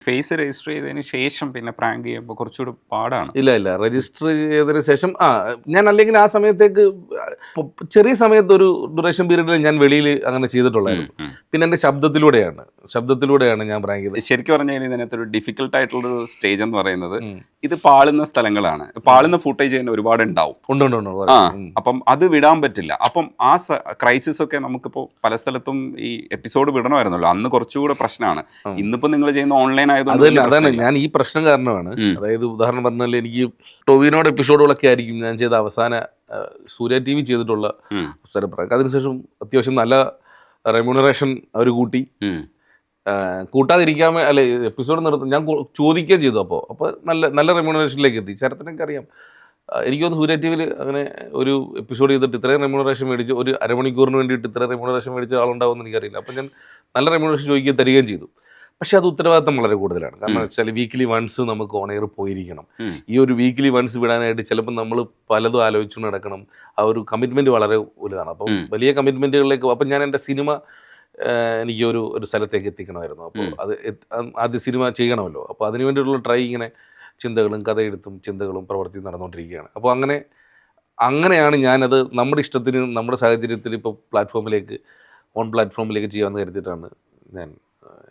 Face register ചെയ്തതിന് ശേഷം പിന്നെ പ്രാങ്ക് ചെയ്യുമ്പോൾ കുറച്ചുകൂടി പാടാണ്. ഇല്ല രജിസ്റ്റർ ചെയ്തതിന് ശേഷം ഞാൻ അല്ലെങ്കിൽ ആ സമയത്തേക്ക് ചെറിയ സമയത്ത് ഒരു ഡ്യൂറേഷൻ പീരീഡിൽ ഞാൻ വെളിയിൽ അങ്ങനെ ചെയ്തിട്ടുള്ളായിരുന്നു. പിന്നെ എൻ്റെ ശബ്ദത്തിലൂടെയാണ് ഞാൻ പ്രാങ്ക് ചെയ്തത്. ശരിക്കും പറഞ്ഞു കഴിഞ്ഞാൽ ഇതിനകത്തൊരു ഡിഫിക്കൽട്ട് ആയിട്ടുള്ളൊരു സ്റ്റേജ് എന്ന് പറയുന്നത് ഇത് പാളുന്ന സ്ഥലങ്ങളാണ്. പാളുന്ന ഫുട്ടേജ് തന്നെ ഒരുപാട് ഉണ്ടാവും. ഉണ്ട്. അപ്പം അത് വിടാൻ പറ്റില്ല. അപ്പം ആ ക്രൈസിസ് ഒക്കെ നമുക്കിപ്പോൾ പല സ്ഥലത്തും ഈ എപ്പിസോഡ് വിടണമായിരുന്നല്ലോ, അന്ന് കുറച്ചുകൂടെ പ്രശ്നമാണ്. ഇന്നിപ്പോ നിങ്ങൾ ചെയ്യുന്ന ഓൺലൈൻ ആയതുകൊണ്ട് അതാണ് ഞാൻ ഈ പ്രശ്നം കാരണമാണ്. അതായത് ഉദാഹരണം പറഞ്ഞാൽ എനിക്ക് ടൊവിനോട് എപ്പിസോഡുകളൊക്കെ ആയിരിക്കും ഞാൻ ചെയ്ത അവസാന സൂര്യ TV ചെയ്തിട്ടുള്ള അവസരപ്രാങ്ക്. അതിനുശേഷം അത്യാവശ്യം നല്ല റെമ്യൂണറേഷൻ അവർ കൂട്ടാതിരിക്കാൻ അല്ലെ എപ്പിസോഡ് നിർത്തും ഞാൻ ചോദിക്കുകയും ചെയ്തു. അപ്പോൾ നല്ല റെമ്യൂണറേഷനിലേക്ക് എത്തി. ശരത്തിനൊക്കെ അറിയാം, എനിക്കൊന്ന് സൂര്യ TVയിൽ അങ്ങനെ ഒരു എപ്പിസോഡ് ചെയ്തിട്ട് ഇത്രയും റെമ്യൂണറേഷൻ മേടിച്ച് ഒരു അരമണിക്കൂറിന് വേണ്ടിയിട്ട് ഇത്രയും റെമ്യൂണറേഷൻ മേടിച്ച ആളുണ്ടാവുമെന്ന് എനിക്കറിയില്ല. അപ്പോൾ ഞാൻ നല്ല റെമ്യൂണറേഷൻ ചോദിക്കുകയും തരികയും ചെയ്തു. പക്ഷെ അത് ഉത്തരവാദിത്തം വളരെ കൂടുതലാണ്. കാരണം വെച്ചാൽ വീക്കിലി വൺസ് നമുക്ക് ഓൺ എയർ പോയിരിക്കണം. ഈ ഒരു വീക്കിലി വൺസ് വിടാനായിട്ട് ചിലപ്പോൾ നമ്മൾ പലതും ആലോചിച്ചു നടക്കണം. ആ ഒരു കമ്മിറ്റ്മെൻറ്റ് വളരെ വലുതാണ്. അപ്പം വലിയ കമ്മിറ്റ്മെൻറ്റുകളിലേക്ക് അപ്പം ഞാൻ എൻ്റെ സിനിമ എനിക്ക് ഒരു സ്ഥലത്തേക്ക് എത്തിക്കണമായിരുന്നു. അപ്പോൾ അത് ആദ്യ സിനിമ ചെയ്യണമല്ലോ. അപ്പോൾ അതിന് വേണ്ടിയിട്ടുള്ള ട്രൈ ഇങ്ങനെ ചിന്തകളും കഥയെഴുത്തും ചിന്തകളും പ്രവർത്തി നടന്നുകൊണ്ടിരിക്കുകയാണ്. അപ്പോൾ അങ്ങനെയാണ് ഞാനത് നമ്മുടെ ഇഷ്ടത്തിന് നമ്മുടെ സാഹചര്യത്തിൽ ഇപ്പോൾ ഓൺ പ്ലാറ്റ്ഫോമിലേക്ക് ചെയ്യാമെന്ന് കരുതിയിട്ടാണ് ഞാൻ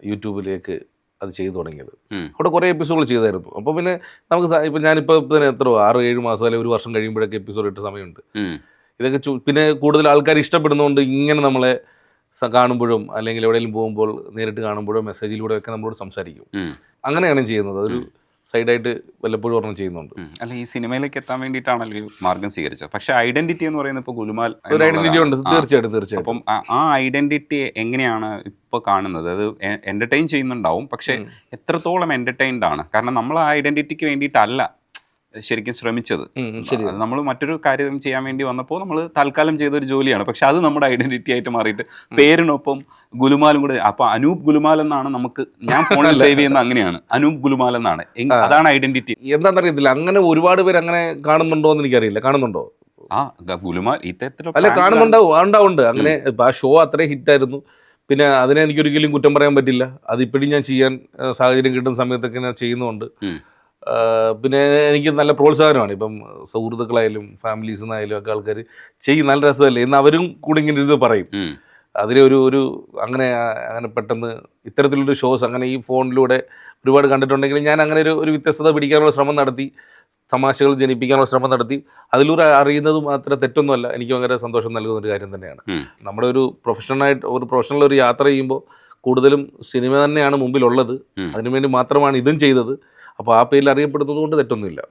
യൂട്യൂബിലേക്ക് അത് ചെയ്തു തുടങ്ങിയത്. അവിടെ കുറേ എപ്പിസോഡുകൾ ചെയ്തായിരുന്നു. അപ്പോൾ പിന്നെ നമുക്ക് ഇപ്പം ഞാനിപ്പോൾ തന്നെ 6-7 മാസം അല്ലെങ്കിൽ 1 വർഷം കഴിയുമ്പോഴൊക്കെ എപ്പിസോഡ് ഇട്ട സമയമുണ്ട്. ഇതൊക്കെ പിന്നെ കൂടുതൽ ആൾക്കാർ ഇഷ്ടപ്പെടുന്നതുകൊണ്ട് ഇങ്ങനെ നമ്മളെ കാണുമ്പോഴും അല്ലെങ്കിൽ എവിടെയെങ്കിലും പോകുമ്പോൾ നേരിട്ട് കാണുമ്പോഴോ മെസ്സേജിലൂടെയൊക്കെ നമ്മളോട് സംസാരിക്കും. അങ്ങനെയാണ് ചെയ്യുന്നത്. അതൊരു സൈഡായിട്ട് വല്ലപ്പോഴും ഓർമ്മ ചെയ്യുന്നുണ്ട്. അല്ല, ഈ സിനിമയിലേക്ക് എത്താൻ വേണ്ടിയിട്ടാണല്ലോ ഈ മാർഗം സ്വീകരിച്ചത്. പക്ഷേ ഐഡന്റിറ്റി എന്ന് പറയുന്നത് ഇപ്പോൾ ഗുലുമാൽ ഒരു ഐഡന്റിറ്റി ഉണ്ട്. തീർച്ചയായിട്ടും. അപ്പം ആ ഐഡന്റിറ്റി എങ്ങനെയാണ് ഇപ്പോൾ കാണുന്നത്? അത് എന്റർടൈൻ ചെയ്യുന്നുണ്ടാവും, പക്ഷേ എത്രത്തോളം എന്റർടൈൻഡ് ആണ്? കാരണം നമ്മൾ ആ ഐഡന്റിറ്റിക്ക് വേണ്ടിയിട്ടല്ല ശരിക്കും ശ്രമിച്ചത്. നമ്മൾ മറ്റൊരു കാര്യം ചെയ്യാൻ വേണ്ടി വന്നപ്പോൾ നമ്മൾ തൽക്കാലം ചെയ്തൊരു ജോലിയാണ്. പക്ഷെ അത് നമ്മുടെ ഐഡന്റിറ്റി ആയിട്ട് മാറിയിട്ട് പേരിനൊപ്പം ഗുലുമാലും കൂടെ. അപ്പൊ അനൂപ് ഗുലുമാൽ എന്നാണ് നമുക്ക്, ഞാൻ ഫോണിൽ സേവ് ചെയ്യുന്ന അങ്ങനെയാണ്, അനൂപ് ഗുലുമാൽ എന്നാണ്. അതാണ് ഐഡന്റിറ്റി. എന്താണെന്നറിയത്തില്ല, അങ്ങനെ ഒരുപാട് പേര് അങ്ങനെ കാണുന്നുണ്ടോ എന്ന് എനിക്കറിയില്ല. കാണുന്നുണ്ടോ? ഗുലുമാൽ അല്ല, കാണുന്നുണ്ടാവും. അങ്ങനെ ആ ഷോ അത്രയും ഹിറ്റായിരുന്നു. പിന്നെ അതിനെ എനിക്കൊരിക്കലും കുറ്റം പറയാൻ പറ്റില്ല. അതിപ്പോഴും ഞാൻ ചെയ്യാൻ സാഹചര്യം കിട്ടുന്ന സമയത്തൊക്കെ ഞാൻ ചെയ്യുന്നുണ്ട്. പിന്നെ എനിക്ക് നല്ല പ്രോത്സാഹനമാണ്. ഇപ്പം സുഹൃത്തുക്കളായാലും ഫാമിലീസിൽ നിന്നായാലും ഒക്കെ ആൾക്കാർ ചെയ്യും, നല്ല രസമല്ലേ എന്ന് അവരും കൂടി ഇങ്ങനെ ഇത് പറയും. അതിലെ ഒരു അങ്ങനെ പെട്ടെന്ന് ഇത്തരത്തിലൊരു ഷോസ് അങ്ങനെ ഈ ഫോണിലൂടെ ഒരുപാട് കണ്ടിട്ടുണ്ടെങ്കിൽ ഞാൻ അങ്ങനെ ഒരു വ്യത്യസ്തത പിടിക്കാനുള്ള ശ്രമം നടത്തി, തമാശകൾ ജനിപ്പിക്കാനുള്ള ശ്രമം നടത്തി. അതിലൂടെ അറിയുന്നത് മാത്രം തെറ്റൊന്നുമല്ല, എനിക്ക് ഭയങ്കര സന്തോഷം നൽകുന്ന ഒരു കാര്യം തന്നെയാണ്. നമ്മുടെ ഒരു പ്രൊഫഷണൽ ഒരു യാത്ര ചെയ്യുമ്പോൾ കൂടുതലും സിനിമ തന്നെയാണ് മുമ്പിലുള്ളത്. അതിനുവേണ്ടി മാത്രമാണ് ഇതും ചെയ്തത്. അപ്പോൾ ആ പേരിൽ അറിയപ്പെടുന്നത് കൊണ്ട് തെറ്റൊന്നുമില്ല.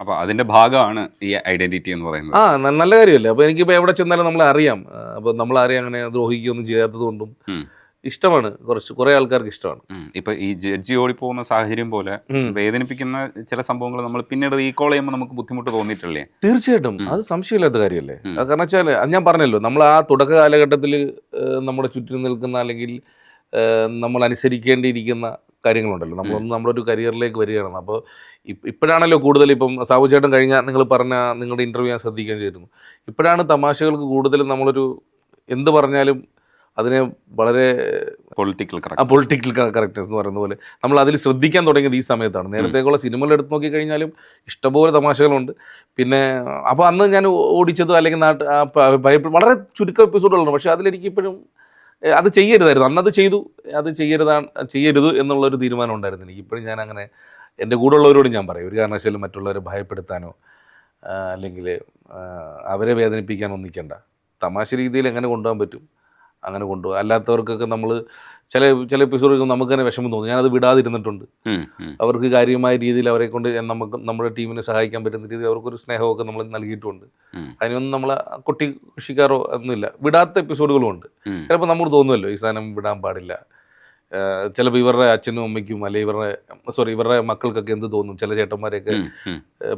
അപ്പോൾ അതിൻ്റെ ഭാഗമാണ് ഈ ഐഡന്റിറ്റി എന്ന് പറയുന്നത്. നല്ല കാര്യമല്ലേ. അപ്പോൾ എനിക്കിപ്പോൾ എവിടെ ചെന്നാലും നമ്മളെ അറിയാം. അപ്പോൾ നമ്മളാരെയും അങ്ങനെ ദ്രോഹിക്കുകയൊന്നും ചെയ്യാത്തത് കൊണ്ടും ഇഷ്ടമാണ്. കുറേ ആൾക്കാർക്ക് ഇഷ്ടമാണ്. ഇപ്പൊ ഈ ജഡ്ജി ഓടിപ്പോകുന്ന സാഹചര്യം പോലെ വേദനിപ്പിക്കുന്ന ചില സംഭവങ്ങൾ നമ്മൾ പിന്നീട് റീകോൾ ചെയ്യുമ്പോൾ നമുക്ക് ബുദ്ധിമുട്ട് തോന്നിയിട്ടില്ലേ? തീർച്ചയായിട്ടും, അത് സംശയമില്ലാത്ത കാര്യമല്ലേ. കാരണം വെച്ചാൽ ഞാൻ പറഞ്ഞല്ലോ, നമ്മൾ ആ തുടക്ക കാലഘട്ടത്തിൽ നമ്മുടെ ചുറ്റും നിൽക്കുന്ന അല്ലെങ്കിൽ നമ്മൾ അനുസരിക്കേണ്ടിയിരിക്കുന്ന കാര്യങ്ങളുണ്ടല്ലോ. നമ്മളൊരു കരിയറിലേക്ക് വരികയാണ്. അപ്പോൾ ഇപ്പോഴാണല്ലോ കൂടുതൽ, ഇപ്പം സാബു ചേട്ടൻ കഴിഞ്ഞാൽ നിങ്ങൾ പറഞ്ഞ നിങ്ങളുടെ ഇൻ്റർവ്യൂ ഞാൻ ശ്രദ്ധിക്കാൻ ചെയ്തിരുന്നു. ഇപ്പോഴാണ് തമാശകൾക്ക് കൂടുതലും നമ്മളൊരു എന്ത് പറഞ്ഞാലും അതിനെ വളരെ പൊളിറ്റിക്കൽ കറക്റ്റ്നസ് എന്ന് പറയുന്ന പോലെ നമ്മൾ അതിൽ ശ്രദ്ധിക്കാൻ തുടങ്ങിയത് ഈ സമയത്താണ്. നേരത്തേക്കുള്ള സിനിമകൾ എടുത്ത് നോക്കിക്കഴിഞ്ഞാലും ഇഷ്ടംപോലെ തമാശകളുണ്ട്. പിന്നെ അപ്പോൾ അന്ന് ഞാൻ ഓടിച്ചത് അല്ലെങ്കിൽ വളരെ ചുരുക്കം എപ്പിസോഡുകളുണ്ട്. പക്ഷേ അതിലെനിക്ക് ഇപ്പോഴും അത് ചെയ്യരുതായിരുന്നു. അന്നത് ചെയ്യരുത് എന്നുള്ളൊരു തീരുമാനം ഉണ്ടായിരുന്നു എനിക്ക്. ഇപ്പോഴും ഞാൻ അങ്ങനെ എൻ്റെ കൂടെ ഉള്ളവരോട് ഞാൻ പറയും, ഒരു കാരണവശാലും മറ്റുള്ളവരെ ഭയപ്പെടുത്താനോ അല്ലെങ്കിൽ അവരെ വേദനിപ്പിക്കാനോ നിൽക്കണ്ട. തമാശ രീതിയിൽ എങ്ങനെ കൊണ്ടുപോകാൻ പറ്റും അങ്ങനെ കൊണ്ടുപോകും. അല്ലാത്തവർക്കൊക്കെ നമ്മൾ ചില എപ്പിസോഡുകൾ നമുക്ക് തന്നെ വിഷമം തോന്നും. ഞാനത് വിടാതിരുന്നിട്ടുണ്ട്. അവർക്ക് കാര്യമായ രീതിയിൽ അവരെ കൊണ്ട് നമ്മുടെ ടീമിനെ സഹായിക്കാൻ പറ്റുന്ന രീതിയിൽ അവർക്കൊരു സ്നേഹമൊക്കെ നമ്മൾ നൽകിയിട്ടുണ്ട്. അതിനൊന്നും നമ്മളെ കൊട്ടിഷിക്കാറോ ഒന്നുമില്ല. വിടാത്ത എപ്പിസോഡുകളും ഉണ്ട്. ചിലപ്പോൾ നമ്മൾ തോന്നുമല്ലോ ഈ സാധനം വിടാൻ പാടില്ല. ചിലപ്പോൾ ഇവരുടെ അച്ഛനും അമ്മയ്ക്കും അല്ലെങ്കിൽ ഇവരുടെ മക്കൾക്കൊക്കെ എന്ത് തോന്നും. ചില ചേട്ടന്മാരെയൊക്കെ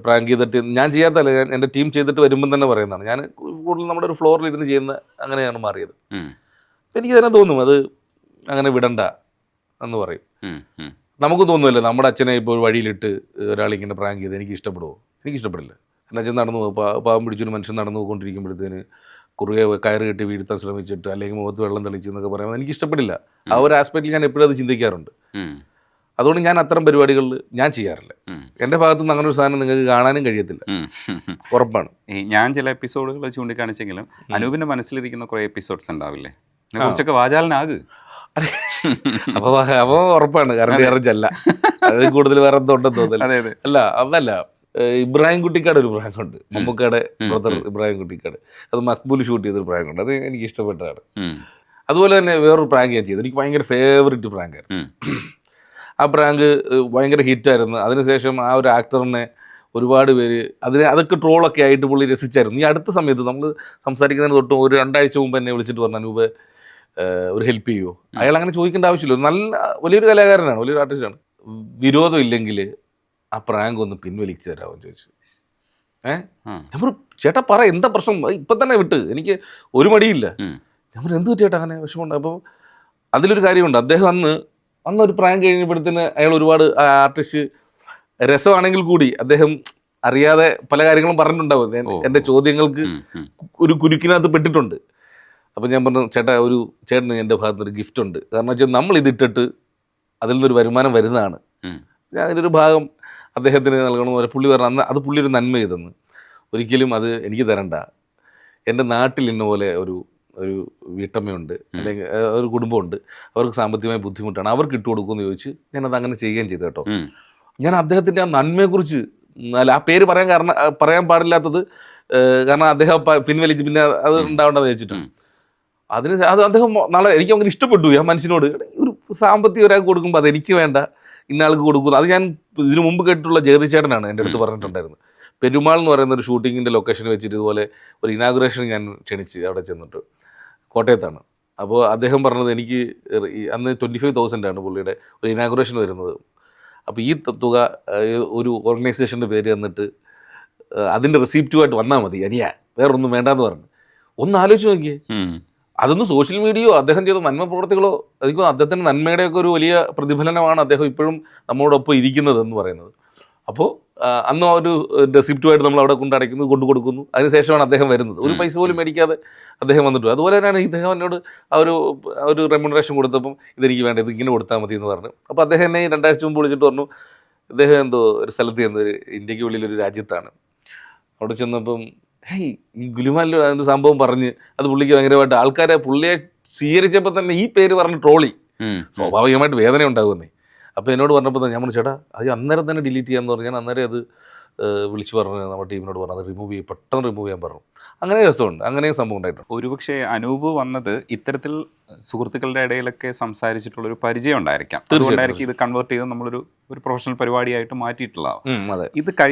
പ്രാങ്ക് ചെയ്തിട്ട് ഞാൻ ചെയ്യാത്തല്ല, എൻ്റെ ടീം ചെയ്തിട്ട് വരുമ്പം തന്നെ പറയുന്നതാണ്. ഞാൻ കൂടുതൽ നമ്മുടെ ഒരു ഫ്ലോറിൽ ഇരുന്ന് ചെയ്യുന്ന അങ്ങനെയാണ് മാറിയത്. അപ്പം എനിക്ക് തന്നെ തോന്നും അത് അങ്ങനെ വിടണ്ട എന്ന് പറയും. നമുക്ക് തോന്നുമല്ലോ നമ്മുടെ അച്ഛനെ ഇപ്പോൾ വഴിയിലിട്ട് ഒരാളിങ്ങനെ പ്രാങ്ക് ചെയ്ത് എനിക്ക് ഇഷ്ടപ്പെടുമോ? എനിക്കിഷ്ടപ്പെടില്ല. എൻ്റെ അച്ഛൻ പാവം പിടിച്ചൊരു മനുഷ്യൻ നടന്നു പോയിക്കൊണ്ടിരിക്കുമ്പോഴത്തേന് കുറുകെ കയറ് കെട്ടി വീഴ്ത്താൻ ശ്രമിച്ചിട്ട് അല്ലെങ്കിൽ മുഖത്ത് വെള്ളം തെളിച്ച് എന്നൊക്കെ പറയുമ്പോൾ എനിക്കിഷ്ടപ്പെടില്ല. ആ ഒരു ആസ്പെക്റ്റിൽ ഞാൻ എപ്പോഴും അത് ചിന്തിക്കാറുണ്ട്. അതുകൊണ്ട് ഞാൻ അത്തരം പരിപാടികളിൽ ഞാൻ ചെയ്യാറില്ല. എൻ്റെ ഭാഗത്തു നിന്ന് അങ്ങനെ ഒരു സാധനം നിങ്ങൾക്ക് കാണാനും കഴിയത്തില്ല, ഉറപ്പാണ്. ഞാൻ ചില എപ്പിസോഡുകൾ ചൂണ്ടിക്കാണിച്ചെങ്കിലും അനൂപിന്റെ മനസ്സിലിരിക്കുന്ന കുറെ എപ്പിസോഡ്സ് ഉണ്ടാവില്ലേ, കുറച്ചൊക്കെ വാചാലനാക്. അപ്പോൾ ഉറപ്പാണ്, കാരണം വേറെച്ചല്ല, അത് കൂടുതൽ വേറെ എന്തുണ്ടെന്ന് തോന്നില്ല. അല്ല അതല്ല, ഇബ്രാഹിം കുട്ടിക്കാട് ഒരു പ്രാങ്കുണ്ട്, മമ്മൂക്കയുടെ ബ്രദർ ഇബ്രാഹിം കുട്ടിക്കാട്, അത് മക്ബൂൽ ഷൂട്ട് ചെയ്തൊരു പ്രാങ്കുണ്ട്, അത് എനിക്ക് ഇഷ്ടപ്പെട്ടതാണ്. അതുപോലെ തന്നെ വേറൊരു പ്രാങ്ക് ഞാൻ ചെയ്തു, എനിക്ക് ഭയങ്കര ഫേവറേറ്റ് പ്രാങ്കായിരുന്നു. ആ പ്രാങ്ക് ഭയങ്കര ഹിറ്റായിരുന്നു. അതിനുശേഷം ആ ഒരു ആക്ടറിനെ ഒരുപാട് പേര് അതൊക്കെ ട്രോളൊക്കെ ആയിട്ട് പുള്ളി രസിച്ചായിരുന്നു. ഈ അടുത്ത സമയത്ത് നമ്മൾ സംസാരിക്കുന്നതിന് തൊട്ടും ഒരു 2 ആഴ്ച മുമ്പ് എന്നെ വിളിച്ചിട്ട് പറഞ്ഞു, അനൂപ് ഒരു ഹെൽപ്പ് ചെയ്യുമോ? അയാൾ അങ്ങനെ ചോദിക്കേണ്ട ആവശ്യമില്ല, നല്ല വലിയൊരു കലാകാരനാണ്, വലിയൊരു ആർട്ടിസ്റ്റാണ്. വിരോധം ഇല്ലെങ്കിൽ ആ പ്രാങ്ക് ഒന്ന് പിൻവലിച്ച് തരാമെന്ന് ചോദിച്ചു. ഞാൻ പറഞ്ഞു, ചേട്ടാ പറ, എന്താ പ്രശ്നം, ഇപ്പം തന്നെ വിട്ട്, എനിക്ക് ഒരു മടിയില്ല. ഞാൻ പറഞ്ഞു, എന്ത് ചേട്ടാ അങ്ങനെ വിഷമമുണ്ട്? അപ്പോൾ അതിലൊരു കാര്യമുണ്ട്, അദ്ദേഹം അന്നൊരു പ്രാങ്ക് കഴിഞ്ഞപ്പോഴത്തേന് അയാൾ ഒരുപാട് ആർട്ടിസ്റ്റ് രസമാണെങ്കിൽ കൂടി അദ്ദേഹം അറിയാതെ പല കാര്യങ്ങളും പറഞ്ഞിട്ടുണ്ടാവും. എൻ്റെ ചോദ്യങ്ങൾക്ക് ഒരു കുരുക്കിനകത്ത് പെട്ടിട്ടുണ്ട്. അപ്പോൾ ഞാൻ പറഞ്ഞു, ചേട്ടന് എൻ്റെ ഭാഗത്തുനിന്നൊരു ഗിഫ്റ്റ് ഉണ്ട്. കാരണം വെച്ചാൽ നമ്മൾ ഇതിട്ടിട്ട് അതിൽ നിന്നൊരു വരുമാനം വരുന്നതാണ്, ഞാൻ അതിൻ്റെ ഒരു ഭാഗം അദ്ദേഹത്തിന് നൽകണമെന്ന് പറയാം. പുള്ളി പറഞ്ഞു, അന്ന് അത് പുള്ളി ഒരു നന്മ ചെയ്തെന്ന്, ഒരിക്കലും അത് എനിക്ക് തരണ്ട. എൻ്റെ നാട്ടിൽ ഇന്ന പോലെ ഒരു വീട്ടമ്മയുണ്ട്, അല്ലെങ്കിൽ ഒരു കുടുംബമുണ്ട്, അവർക്ക് സാമ്പത്തികമായ ബുദ്ധിമുട്ടാണ്, അവർക്ക് ഇട്ട് കൊടുക്കുമെന്ന് ചോദിച്ച് ഞാനത് അങ്ങനെ ചെയ്യുകയും ചെയ്തു കേട്ടോ. ഞാൻ അദ്ദേഹത്തിൻ്റെ ആ നന്മയെക്കുറിച്ച്, അല്ല ആ പേര് പറയാൻ പാടില്ലാത്തത് കാരണം അദ്ദേഹം പിൻവലിച്ച് പിന്നെ അത് ഉണ്ടാവേണ്ടത് വെച്ചിട്ടാണ്. അത് അദ്ദേഹം നാളെ എനിക്ക് അങ്ങനെ ഇഷ്ടപ്പെട്ടു ആ മനുഷ്യനോട്. ഒരു സാമ്പത്തികം ഒരാൾക്ക് കൊടുക്കുമ്പോൾ അതെനിക്ക് വേണ്ട, ഇന്നയാൾക്ക് കൊടുക്കുന്നു. അത് ഞാൻ ഇതിനു മുമ്പ് കേട്ടിട്ടുള്ള ജഗതിച്ചേട്ടനാണ് എൻ്റെ അടുത്ത് പറഞ്ഞിട്ടുണ്ടായിരുന്നത്. പെരുമാൾ എന്ന് പറയുന്ന ഒരു ഷൂട്ടിങ്ങിൻ്റെ ലൊക്കേഷൻ വെച്ചിട്ട് ഇതുപോലെ ഒരു ഇനാഗുറേഷൻ ഞാൻ ക്ഷണിച്ച് അവിടെ ചെന്നിട്ട്, കോട്ടയത്താണ്. അപ്പോൾ അദ്ദേഹം പറഞ്ഞത്, എനിക്ക് അന്ന് 25,000 പുള്ളിയുടെ ഒരു ഇനാഗുറേഷൻ വരുന്നത്. അപ്പോൾ ഈ തുക ഒരു ഓർഗനൈസേഷൻ്റെ പേര് തന്നിട്ട് അതിൻ്റെ റെസിപ്റ്റുമായിട്ട് വന്നാൽ മതി, വേറൊന്നും വേണ്ടാന്ന് പറഞ്ഞു. ഒന്ന് ആലോചിച്ച് നോക്കിയേ, അതൊന്നും സോഷ്യൽ മീഡിയയോ അദ്ദേഹം ചെയ്ത നന്മ പ്രവർത്തികളോ, എനിക്ക് അദ്ദേഹത്തിൻ്റെ നന്മയുടെയൊക്കെ ഒരു വലിയ പ്രതിഫലനമാണ് അദ്ദേഹം ഇപ്പോഴും നമ്മളോടൊപ്പം ഇരിക്കുന്നത് എന്ന് പറയുന്നത്. അപ്പോൾ അന്ന് ആ ഒരു റെസിപ്റ്റുമായിട്ട് നമ്മൾ അവിടെ കൊണ്ടു കൊടുക്കുന്നു. അതിനുശേഷമാണ് അദ്ദേഹം വരുന്നത്, ഒരു പൈസ പോലും മേടിക്കാതെ അദ്ദേഹം വന്നിട്ട്. അതുപോലെ തന്നെയാണ് ഇദ്ദേഹം എന്നോട് ആ ഒരു റെമ്യൂണറേഷൻ കൊടുത്തപ്പം, ഇതെനിക്ക് വേണ്ട, ഇത് ഇങ്ങനെ കൊടുത്താൽ മതി എന്ന് പറഞ്ഞു. അപ്പോൾ അദ്ദേഹം എന്നെ 2 ആഴ്ച മുമ്പ് വിളിച്ചിട്ട് പറഞ്ഞു, ഇദ്ദേഹം എന്തോ ഒരു സ്ഥലത്ത് ചെന്നൊരു ഇന്ത്യക്ക് വെളിയിലൊരു രാജ്യത്താണ്, അവിടെ ചെന്നപ്പം ഈ ഗുലുമാലിൽ എന്ത് സംഭവം പറഞ്ഞ് അത് പുള്ളിക്ക് ഭയങ്കരമായിട്ട് ആൾക്കാരെ പുള്ളിയെ സ്വീകരിച്ചപ്പോൾ തന്നെ ഈ പേര് പറഞ്ഞ് ട്രോളി. സ്വാഭാവികമായിട്ട് വേദന ഉണ്ടാകുമെന്നേ. അപ്പോൾ എന്നോട് പറഞ്ഞപ്പോൾ ഞാൻ പറഞ്ഞു, ചേട്ടാ അത് അന്നേരം തന്നെ ഡിലീറ്റ് ചെയ്യാമെന്ന് പറഞ്ഞു. ഞാൻ അന്നേരം അത് വിളിച്ച് പറഞ്ഞ് നമ്മുടെ ടീമിനോട് പറഞ്ഞു, അത് പെട്ടെന്ന് റിമൂവ് ചെയ്യാൻ പറഞ്ഞു. അങ്ങനെ രസമുണ്ട്, അങ്ങനെയും സംഭവം ഉണ്ടായിട്ടുണ്ട്. ഒരുപക്ഷെ അനൂപ് വന്നത് ഇത്തരത്തിൽ സുഹൃത്തുക്കളുടെ ഇടയിലൊക്കെ സംസാരിച്ചിട്ടുള്ളൊരു പരിചയം ഉണ്ടായിരിക്കാം, അതുകൊണ്ടായിരിക്കും ഇത് കൺവേർട്ട് ചെയ്ത് നമ്മളൊരു പ്രൊഫഷണൽ പരിപാടിയായിട്ട് മാറ്റിയിട്ടുള്ളതാണ്. അതെ. ഇത്